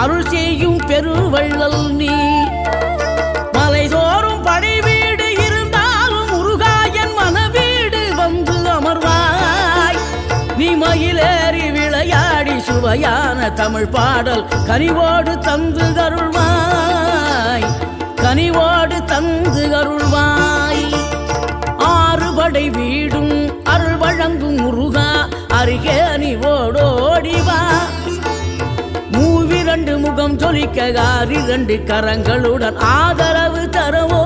அருள் செய்யும் பெருவள்ளல் நீ. மலைதோறும் படை வீடு இருந்தாலும் முருகாயன் மனவீடு வந்து அமர்வாய். நீ மயிலேறி விளையாடி சுவையான தமிழ் பாடல் கனிவோடு தந்து அருள்வாய், கனிவோடு தந்து அருள்வாய். ஆறுபடை வீடும் அருள் வழங்கும் முருகா அருகே நீ ஓடோடிவா. மூவிரண்டு முகம் ஜொலிக்க 6 கரங்களுடன் ஆதரவு தரவோ